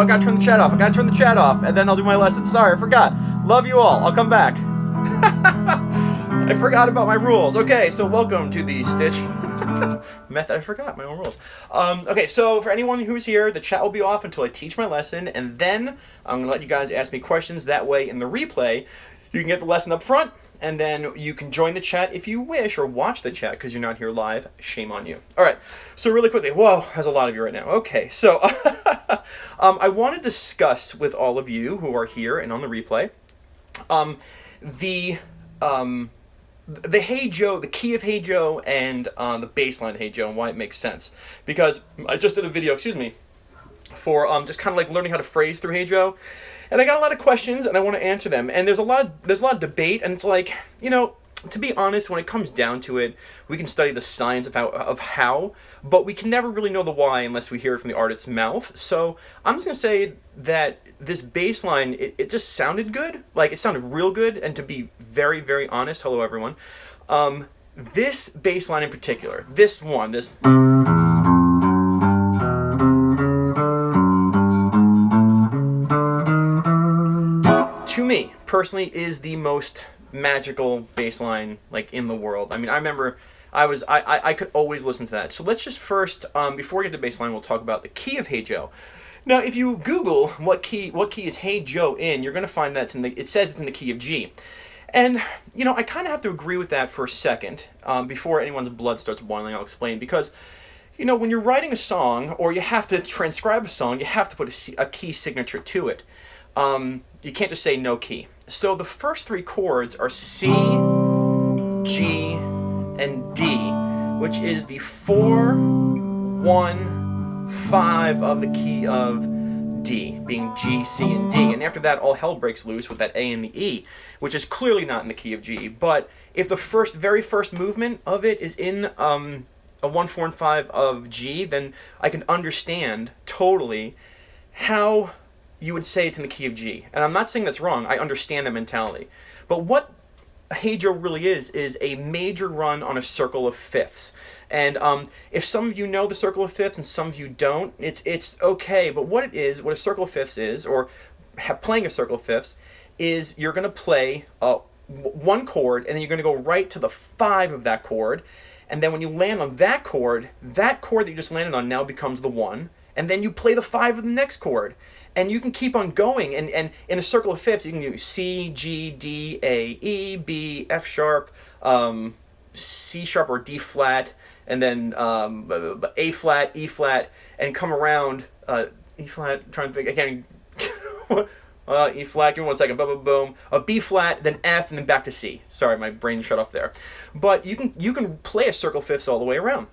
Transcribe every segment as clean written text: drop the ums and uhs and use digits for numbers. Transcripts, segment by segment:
I gotta turn the chat off. And then I'll do my lesson. Sorry, I forgot. Love you all. I'll come back. I forgot about my rules. Okay, so welcome to the Stitch method. I forgot my own rules. Okay, so for anyone who's here, the chat will be off until I teach my lesson, and then I'm going to let you guys ask me questions. That way, in the replay, you can get the lesson up front, and then you can join the chat if you wish, or watch the chat because you're not here live. Shame on you. All right, so really quickly. Whoa, there's a lot of you right now. Okay, so I want to discuss with all of you who are here and on the replay the Hey Joe, the key of Hey Joe, and the bass line of Hey Joe, and why it makes sense. Because I just did a video, for just kind of like learning how to phrase through Hey Joe, and I got a lot of questions, and I want to answer them. And there's a lot of debate, and it's like, to be honest, when it comes down to it, we can study the science of how, but we can never really know the why unless we hear it from the artist's mouth. So I'm just gonna say that this bass line, it just sounded good. Like, it sounded real good. And to be very, very honest, hello everyone, this bass line in particular, this to me personally is the most magical bass line like in the world. I mean, I remember I could always listen to that. So let's just first, before we get to bass line, we'll talk about the key of Hey Joe. Now, if you Google what key is Hey Joe in, you're going to find that it says it's in the key of G. And, I kind of have to agree with that for a second. Before anyone's blood starts boiling, I'll explain. Because, when you're writing a song, or you have to transcribe a song, you have to put a key signature to it. You can't just say no key. So the first three chords are C, G, and D, which is the 4, 1, 5 of the key of D, being G, C, and D. And after that, all hell breaks loose with that A and the E, which is clearly not in the key of G. But if the very first movement of it is in a 1, 4, and 5 of G, then I can understand totally how you would say it's in the key of G. And I'm not saying that's wrong. I understand that mentality. But what Hey Joe really is a major run on a circle of fifths. And if some of you know the circle of fifths and some of you don't, it's okay. But what a circle of fifths is, or playing a circle of fifths, is you're going to play one chord, and then you're going to go right to the 5 of that chord. And then when you land on that chord that you just landed on now becomes the 1. And then you play the 5 of the next chord. And you can keep on going, and in a circle of fifths, you can do C, G, D, A, E, B, F sharp, C sharp or D flat, and then A flat, E flat, and come around E flat. I'm trying to think, I can't even, E flat. Give me 1 second. Boom, boom, boom. A B flat, then F, and then back to C. Sorry, my brain shut off there. But you can play a circle fifths all the way around.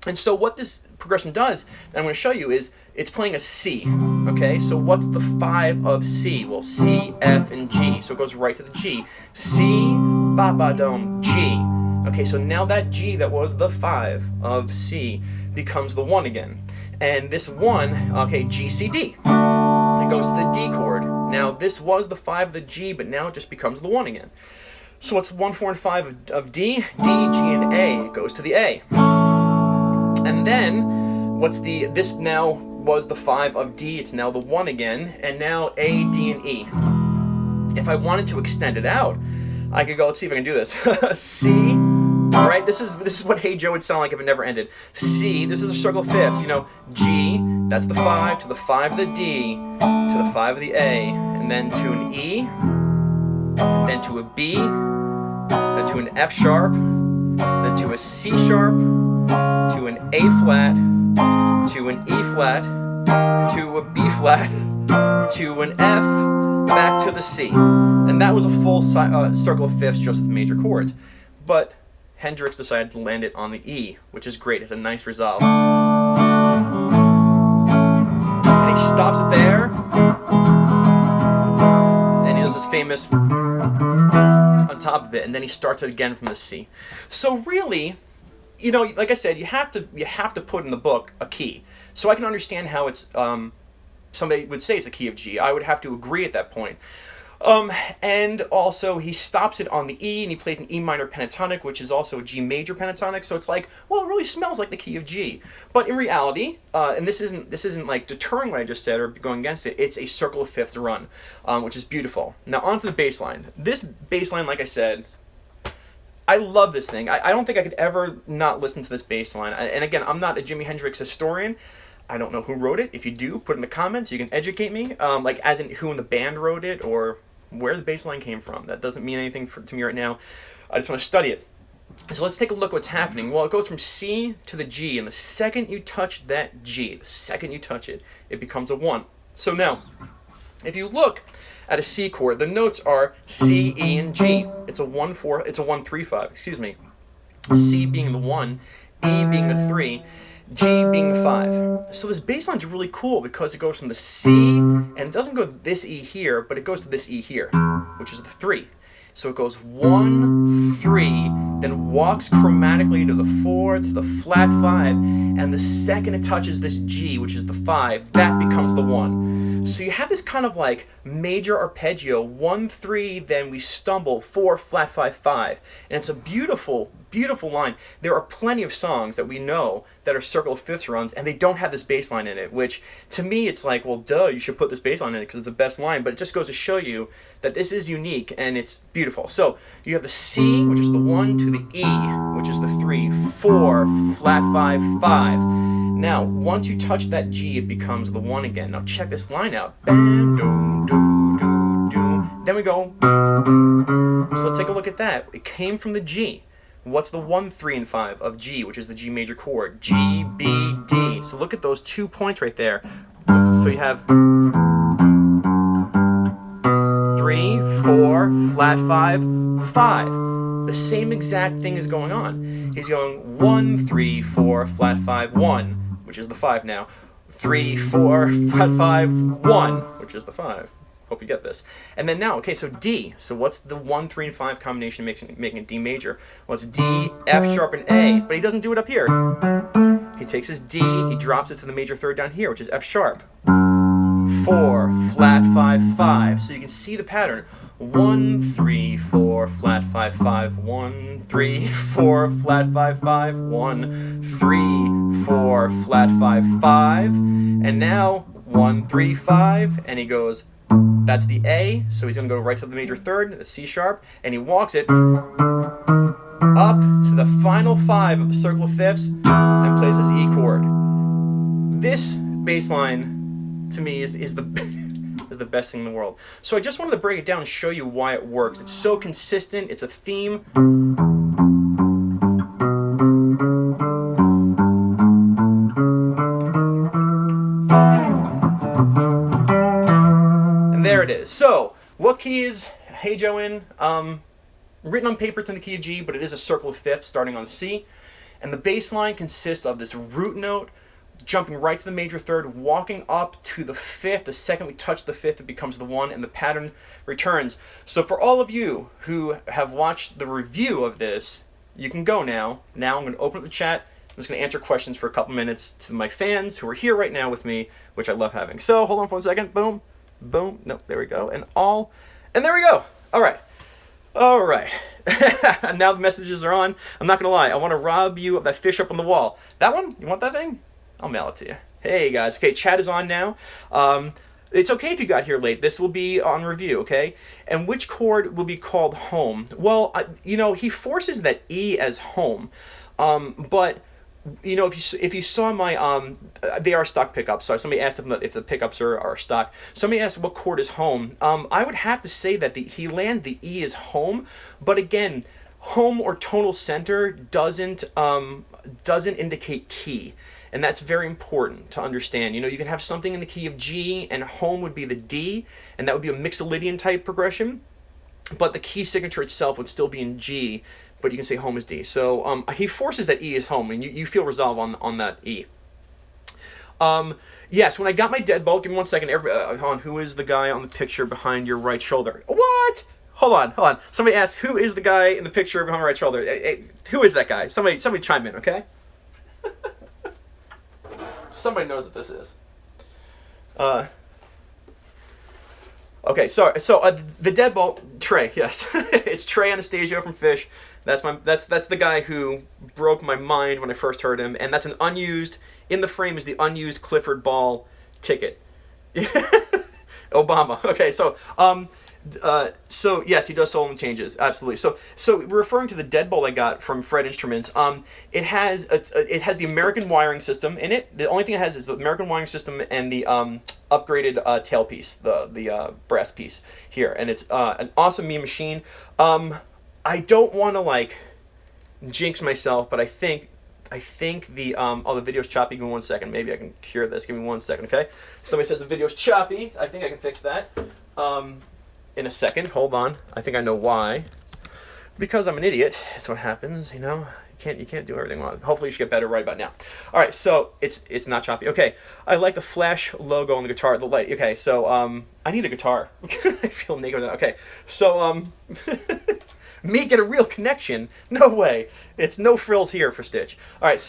And so what this progression does, that I'm going to show you, is it's playing a C, okay? So what's the 5 of C? Well, C, F, and G. So it goes right to the G. C, ba, ba, dum, G. Okay, so now that G that was the 5 of C becomes the 1 again. And this 1, okay, G, C, D. It goes to the D chord. Now this was the 5 of the G, but now it just becomes the 1 again. So what's 1, 4, and 5 of D? D, G, and A. It goes to the A. And then, this now was the 5 of D, it's now the 1 again, and now A, D, and E. If I wanted to extend it out, I could go, let's see if I can do this. C, all right, this is what Hey Joe would sound like if it never ended. C, this is a circle of fifths, G, that's the 5, to the 5 of the D, to the 5 of the A, and then to an E, then to a B, then to an F sharp, then to a C sharp, to an A flat, to an E flat, to a B flat, to an F, back to the C. And that was a full circle of fifths just with major chords. But Hendrix decided to land it on the E, which is great. It's a nice resolve. And he stops it there. And he does this famous on top of it. And then he starts it again from the C. So really, like I said, you have to put in the book a key. So I can understand how it's somebody would say it's a key of G. I would have to agree at that point. And also he stops it on the E, and he plays an E minor pentatonic, which is also a G major pentatonic. So it's like, well, it really smells like the key of G. But in reality, and this isn't like deterring what I just said or going against it. It's a circle of fifths run, which is beautiful. Now onto the bass line. This bass line, like I said, I love this thing. I don't think I could ever not listen to this bass line. And again, I'm not a Jimi Hendrix historian. I don't know who wrote it. If you do, put in the comments. You can educate me, like as in who in the band wrote it or where the bass line came from. That doesn't mean anything to me right now. I just want to study it. So let's take a look at what's happening. Well, it goes from C to the G, and the second you touch that G, the second you touch it, it becomes a 1. So now, if you look at a C chord, the notes are C, E, and G. It's a 1-4. It's a 1-3-5. Excuse me. C being the 1, E being the 3, G being the 5. So this bass line's really cool because it goes from the C, and it doesn't go this E here, but it goes to this E here, which is the 3. So it goes 1, 3, then walks chromatically to the 4, to the flat 5, and the second it touches this G, which is the 5, that becomes the 1. So you have this kind of like major arpeggio, 1, 3, then we stumble, 4, flat 5, 5. And it's a beautiful, beautiful line. There are plenty of songs that we know that are circle of fifths runs, and they don't have this bass line in it, which to me it's like, well, duh, you should put this bass line in it because it's the best line, but it just goes to show you that this is unique and it's beautiful. So you have the C, which is the 1, to the E, which is the 3, 4, flat 5, 5. Now, once you touch that G, it becomes the 1 again. Now check this line out. Bam, doom, doo, doo, doo. Then we go. So let's take a look at that. It came from the G. What's the 1, 3, and 5 of G, which is the G major chord? G, B, D. So look at those 2 points right there. So you have 3, 4, flat 5, 5. The same exact thing is going on. He's going 1, 3, 4, flat 5, 1, which is the 5 now. 3, 4, flat 5, 1, which is the 5. Hope you get this. And then now, okay, so D. So what's the 1, 3, and 5 combination making it D major? Well, it's D, F sharp, and A, but he doesn't do it up here. He takes his D, he drops it to the major third down here, which is F sharp. 4, flat 5, 5. So you can see the pattern. 1, 3, 4, flat 5, 5, 1, 3, 4, flat 5, 5, 1, 3, 4, flat 5, 5. And now 1, 3, 5, and he goes, that's the A, so he's going to go right to the major third, the C sharp, and he walks it up to the final 5 of the circle of fifths and plays this E chord. This bass line, to me, is the best thing in the world. So I just wanted to break it down and show you why it works. It's so consistent, it's a theme. There it is. So, what key is Hey Joe in? Written on paper it's in the key of G, but it is a circle of fifths starting on C. And the bass line consists of this root note, jumping right to the major third, walking up to the 5th. The second we touch the 5th, it becomes the 1, and the pattern returns. So for all of you who have watched the review of this, you can go now. Now I'm going to open up the chat. I'm just going to answer questions for a couple minutes to my fans who are here right now with me, which I love having. So hold on for 1 second. Boom. Boom. No, there we go. And there we go. All right. Now the messages are on. I'm not going to lie. I want to rob you of that fish up on the wall. That one? You want that thing? I'll mail it to you. Hey, guys. Okay, chat is on now. It's okay if you got here late. This will be on review, okay? And which chord will be called home? Well, he forces that E as home. But if you saw my they are stock pickups. So somebody asked if the pickups are stock. Somebody asked what chord is home. I would have to say that he lands the E as home, but again, home or tonal center doesn't indicate key. And that's very important to understand. You can have something in the key of G, and home would be the D, and that would be a Mixolydian type progression. But the key signature itself would still be in G, but you can say home is D. So he forces that E as home, and you feel resolve on that E. Yes, when I got my deadbolt, give me 1 second. Hold on, who is the guy on the picture behind your right shoulder? What? Hold on. Somebody asked, who is the guy in the picture behind my right shoulder? Hey, who is that guy? Somebody chime in, okay? Somebody knows what this is. Okay, sorry. So the deadbolt Trey, yes, it's Trey Anastasio from Fish. That's the guy who broke my mind when I first heard him, and that's an unused in the frame is the unused Clifford Ball ticket. Obama. Okay, so yes, he does solo changes, absolutely. So referring to the deadbolt I got from Fred Instruments, it has the American wiring system in it. The only thing it has is the American wiring system and the upgraded tailpiece, the brass piece here, and it's an awesome Me machine. I don't want to like jinx myself, but I think the the video's choppy. Give me 1 second. Maybe I can cure this. Give me 1 second, okay? Somebody says the video's choppy. I think I can fix that. In a second. Hold on. I think I know why. Because I'm an idiot. That's what happens, you know. You can't do everything wrong. Hopefully you should get better right about now. All right, so it's not choppy. Okay, I like the Flash logo on the guitar, the light. Okay, so I need a guitar. I feel naked with that. Okay, so me get a real connection? No way. It's no frills here for Stitch. All right,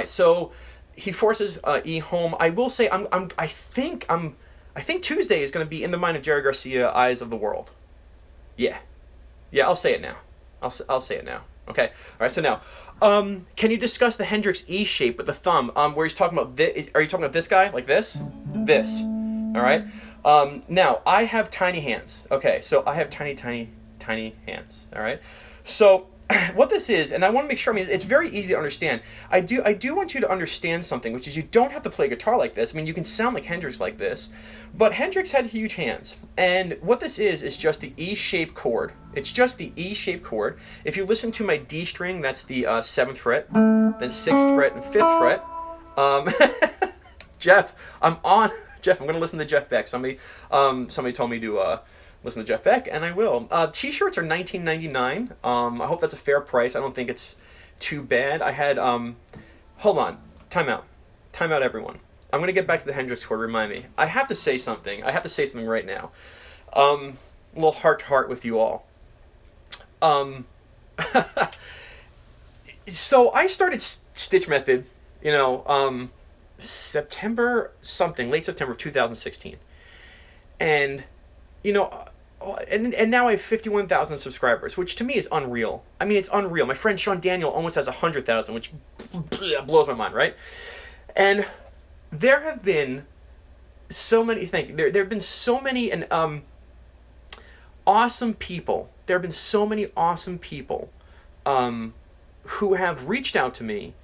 so he forces E home. I will say I think Tuesday is going to be In the Mind of Jerry Garcia, Eyes of the World. Yeah, I'll say it now. I'll say it now. Okay. All right. So now, can you discuss the Hendrix E shape with the thumb? Where he's talking about this? Are you talking about this guy like this? This. All right. Now I have tiny hands. Okay. So I have tiny hands. All right. So what this is, and I want to make sure, I mean, it's very easy to understand. I do want you to understand something, which is you don't have to play guitar like this. I mean, you can sound like Hendrix like this, but Hendrix had huge hands. And what this is just the E-shaped chord. It's just the E-shaped chord. If you listen to my D string, that's the 7th fret, then 6th fret and 5th fret. Jeff, I'm going to listen to Jeff Beck. Somebody told me to listen to Jeff Beck, and I will. T-shirts are $19.99. I hope that's a fair price. I don't think it's too bad. I had, hold on. Time out, everyone. I'm going to get back to the Hendrix Chord. Remind me. I have to say something. Right now. A little heart-to-heart with you all. So I started Stitch Method, September something, late September of 2016. And and now I have 51,000 subscribers, which to me is unreal. I mean, it's unreal. My friend Sean Daniel almost has 100,000, which blows my mind, right? And there have been so many. There have been so many awesome people. There have been so many awesome people who have reached out to me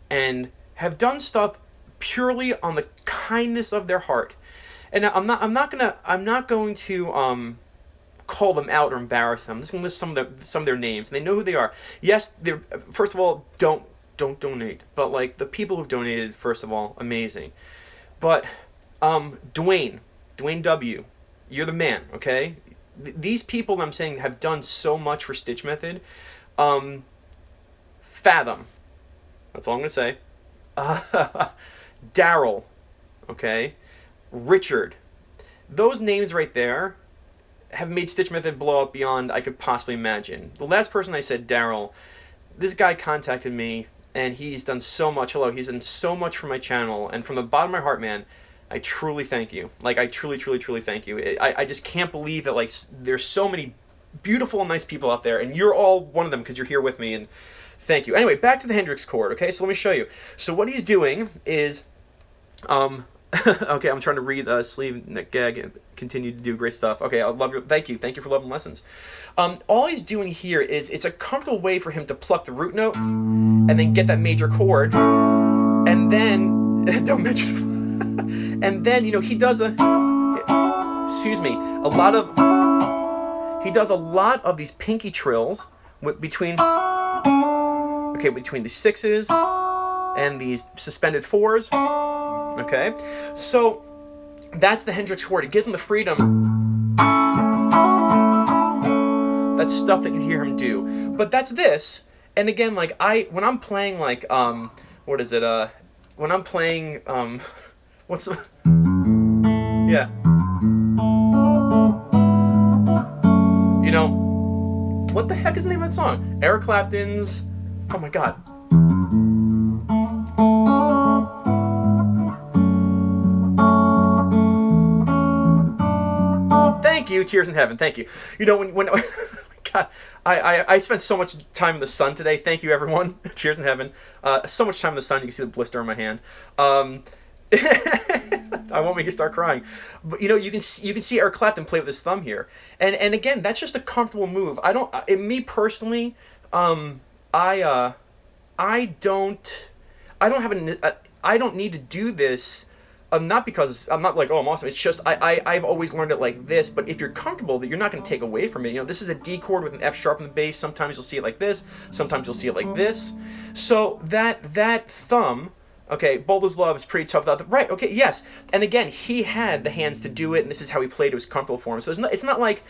and have done stuff purely on the kindness of their heart. And I'm not going to call them out or embarrass them. I'm just going to list some of their names, and they know who they are. Yes, they're, first of all, don't donate. But like the people who've donated, first of all, amazing. But Dwayne W, you're the man. Okay, these people I'm saying have done so much for Stitch Method. Fathom, that's all I'm going to say. Daryl, okay. Richard, those names right there have made Stitch Method blow up beyond I could possibly imagine. The last person I said, Daryl, this guy contacted me and he's done so much. He's done so much for my channel, and from the bottom of my heart, man, I truly thank you. Like, I truly thank you. I just can't believe that, like, there's so many beautiful and nice people out there, and you're all one of them because you're here with me, and thank you. Anyway, back to the Hendrix Chord, okay? So let me show you. So what he's doing is, okay, I'm trying to read sleeve, neck, gag, continue to do great stuff. Okay, I love your, thank you for loving lessons. All he's doing here is, it's a comfortable way for him to pluck the root note, and then get that major chord, and then, don't mention, and then, he does a lot of these pinky trills between the sixes and these suspended fours. Okay, so that's the Hendrix Chord. It gives him the freedom. That's stuff that you hear him do. But that's this. And again, like when I'm playing like what is it? When I'm playing what's the yeah. What the heck is the name of that song? Eric Clapton's. Oh my God. Thank you, Tears in Heaven. Thank you. You know, when God, I spent so much time in the sun today. Thank you, everyone. Tears in Heaven. So much time in the sun. You can see the blister on my hand. I won't make you start crying, but you know, you can see Eric Clapton play with his thumb here, and again, that's just a comfortable move. Me personally, I don't need to do this. Not because I'm not like, oh, I'm awesome. It's just I've always learned it like this. But if you're comfortable, that you're not going to take away from it. You know, this is a D chord with an F sharp in the bass. Sometimes you'll see it like this. Sometimes you'll see it like this. So that thumb, okay, Bold as Love is pretty tough. Right? Okay, yes. And again, he had the hands to do it, and this is how he played. It was comfortable for him. So it's not like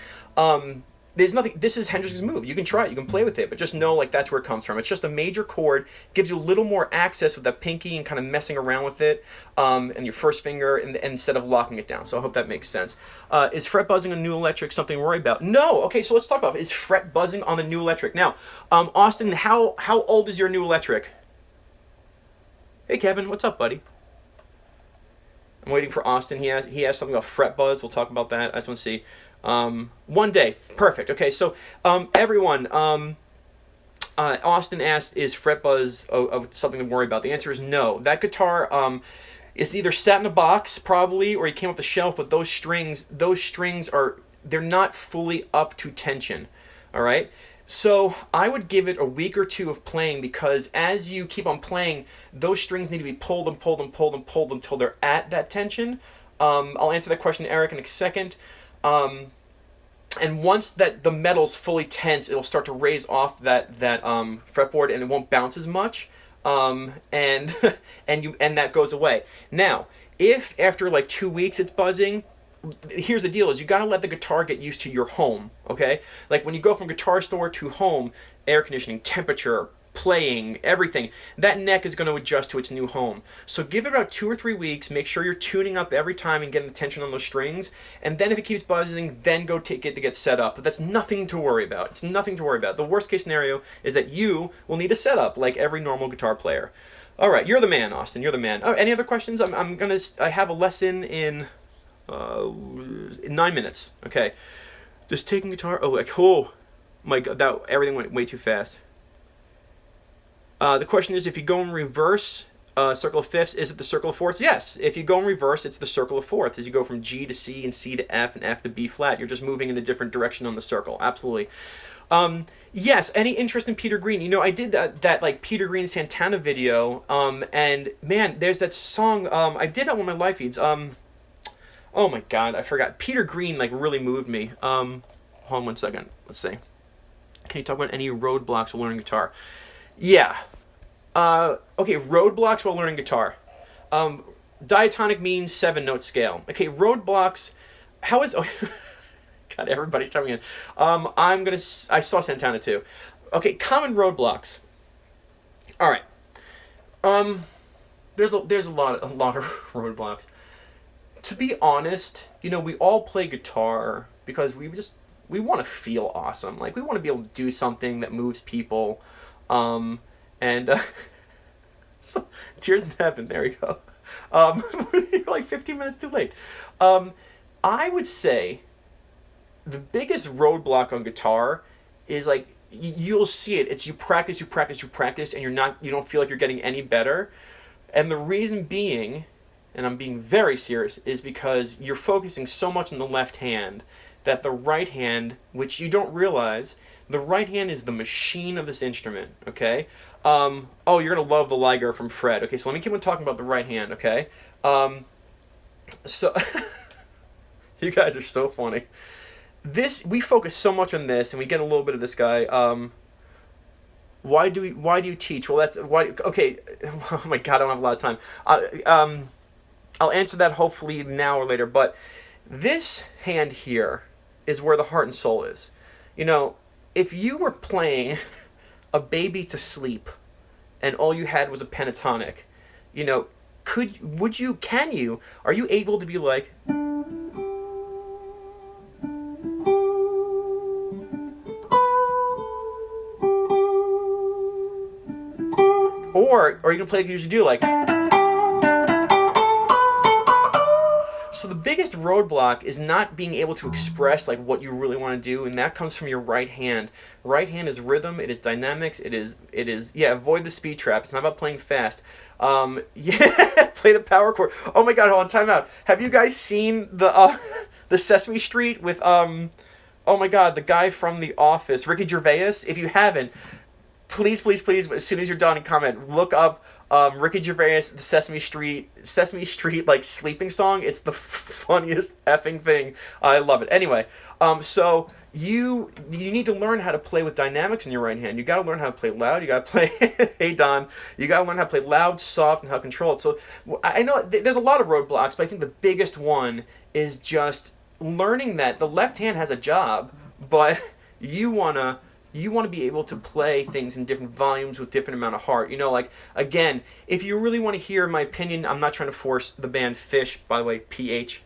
there's nothing. This is Hendrix's move. You can try it. You can play with it, but just know like that's where it comes from. It's just a major chord. Gives you a little more access with that pinky and kind of messing around with it, and your first finger, and instead of locking it down. So I hope that makes sense. Is fret buzzing on New Electric something to worry about? No. Okay, so let's talk about it. Is fret buzzing on the New Electric now? Austin, how old is your New Electric? Hey Kevin, what's up, buddy? I'm waiting for Austin. He has something about fret buzz. We'll talk about that. I just want to see. One day. Perfect. Okay, so everyone, Austin asked, is fret buzz something to worry about? The answer is no. That guitar is either sat in a box, probably, or he came off the shelf, but those strings they're not fully up to tension. All right? So I would give it a week or two of playing, because as you keep on playing, those strings need to be pulled and pulled and pulled and pulled until they're at that tension. I'll answer that question, Eric, in a second. And once that the metal's fully tense, it'll start to raise off that fretboard, and it won't bounce as much. And that goes away. Now, if after like 2 weeks it's buzzing, here's the deal: is you gotta let the guitar get used to your home. Okay, like when you go from guitar store to home, air conditioning, temperature, playing, everything, that neck is going to adjust to its new home. So give it about 2 or 3 weeks. Make sure you're tuning up every time and getting the tension on those strings. And then if it keeps buzzing, then go take it to get set up. But that's nothing to worry about. It's nothing to worry about. The worst case scenario is that you will need a setup like every normal guitar player. All right, you're the man, Austin. You're the man. Oh, any other questions? I have a lesson in 9 minutes. Okay, just taking guitar. Oh my God, everything went way too fast. The question is, if you go in reverse, circle of fifths, is it the circle of fourths? Yes. If you go in reverse, it's the circle of fourths. As you go from G to C and C to F and F to B flat, you're just moving in a different direction on the circle. Absolutely. Yes. Any interest in Peter Green? You know, I did that like Peter Green Santana video. And man, there's that song. I did that on my live feeds. Oh my God, I forgot. Peter Green like really moved me. Hold on 1 second. Let's see. Can you talk about any roadblocks while learning guitar? Yeah. Okay, roadblocks while learning guitar. Diatonic means 7-note scale. Okay, roadblocks. How is... Oh, God, everybody's chiming in. I saw Santana too. Okay, common roadblocks. All right. There's a lot of roadblocks. To be honest, you know, we all play guitar because we want to feel awesome. Like, we want to be able to do something that moves people. So, Tears in Heaven, there you go. You're like 15 minutes too late. I would say the biggest roadblock on guitar is like, you'll see it. It's you practice, and you don't feel like you're getting any better. And the reason being, and I'm being very serious, is because you're focusing so much on the left hand that the right hand, which you don't realize, the right hand is the machine of this instrument, okay? Oh, you're going to love the Liger from Fred. Okay, so let me keep on talking about the right hand, okay? So, you guys are so funny. We focus so much on this, and we get a little bit of this guy. Why do you teach? Well, that's why. Okay, oh my God, I don't have a lot of time. I'll answer that hopefully now or later. But this hand here is where the heart and soul is. You know, if you were playing a baby to sleep, and all you had was a pentatonic, you know, are you able to be like, or are you gonna play like you usually do, like? So the biggest roadblock is not being able to express like what you really want to do, and that comes from your right hand. Right hand is rhythm, it is dynamics, it is yeah, avoid the speed trap. It's not about playing fast. Yeah, play the power chord. Oh my god, hold on, time out. Have you guys seen the the Sesame Street with oh my god, the guy from The Office, Ricky Gervais? If you haven't, please, please, please, as soon as you're done, comment, look up Ricky Gervais, the Sesame Street like sleeping song. It's the funniest effing thing. I love it. Anyway, so you need to learn how to play with dynamics in your right hand. You got to learn how to play loud. You got to play. Hey Don, you got to learn how to play loud, soft, and how to control it. So I know there's a lot of roadblocks, but I think the biggest one is just learning that the left hand has a job, but you wanna be able to play things in different volumes with different amount of heart. You know, like, again, if you really want to hear my opinion, I'm not trying to force the band Phish, by the way, Phish,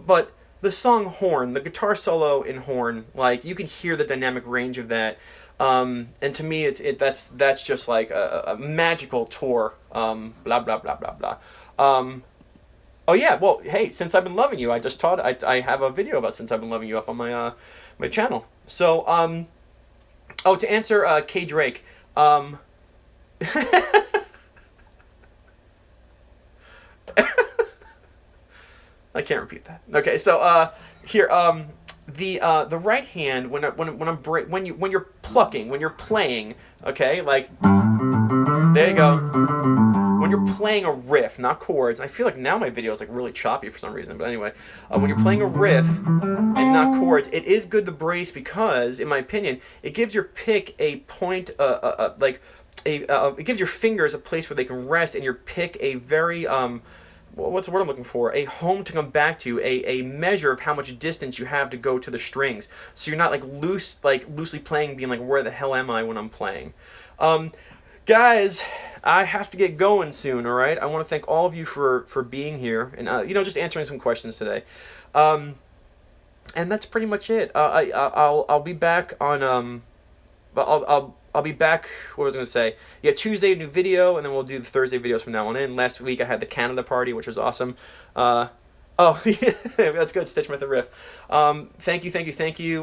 but the song Horn, the guitar solo in Horn, like, you can hear the dynamic range of that. And to me, that's just like a magical tour. Blah, blah, blah, blah, blah. Oh yeah, well, hey, Since I've Been Loving You, I just taught, I have a video about Since I've Been Loving You up on my my channel. So, oh, to answer K Drake, I can't repeat that. Okay, so here, the right hand when you're plucking, when you're playing, okay, like, there you go. When you're playing a riff, not chords. I feel like now my video is like really choppy for some reason, but anyway, when you're playing a riff and not chords, it is good to brace because, in my opinion, it gives your pick a point, it gives your fingers a place where they can rest, and your pick a very what's the word I'm looking for? A home to come back to, a measure of how much distance you have to go to the strings. So you're not like loosely playing, being like, where the hell am I when I'm playing? Guys, I have to get going soon, all right? I want to thank all of you for being here and, just answering some questions today. And that's pretty much it. I'll be back on, I'll be back, what was I going to say? Yeah, Tuesday, a new video, and then we'll do the Thursday videos from now on in. Last week I had the Canada party, which was awesome. Oh, yeah, that's good. Stitch with a riff. Thank you.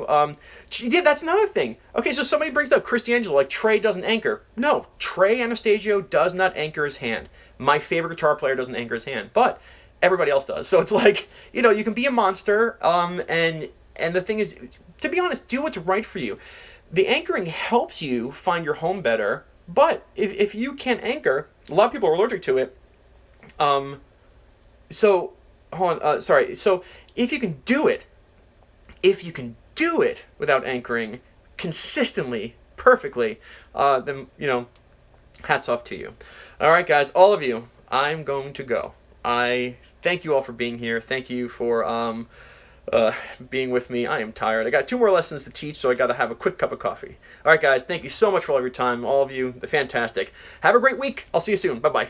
Yeah, that's another thing. Okay, so somebody brings up Chris D'Angelo, like Trey doesn't anchor. No, Trey Anastasio does not anchor his hand. My favorite guitar player doesn't anchor his hand, but everybody else does. So it's like, you can be a monster, and the thing is, to be honest, do what's right for you. The anchoring helps you find your home better, but if you can't anchor, a lot of people are allergic to it. So... Hold on, sorry. So if you can do it without anchoring consistently, perfectly, then, hats off to you. All right, guys, all of you, I'm going to go. I thank you all for being here. Thank you for being with me. I am tired. I got 2 more lessons to teach, so I got to have a quick cup of coffee. All right, guys, thank you so much for all of your time. All of you, fantastic. Have a great week. I'll see you soon. Bye-bye.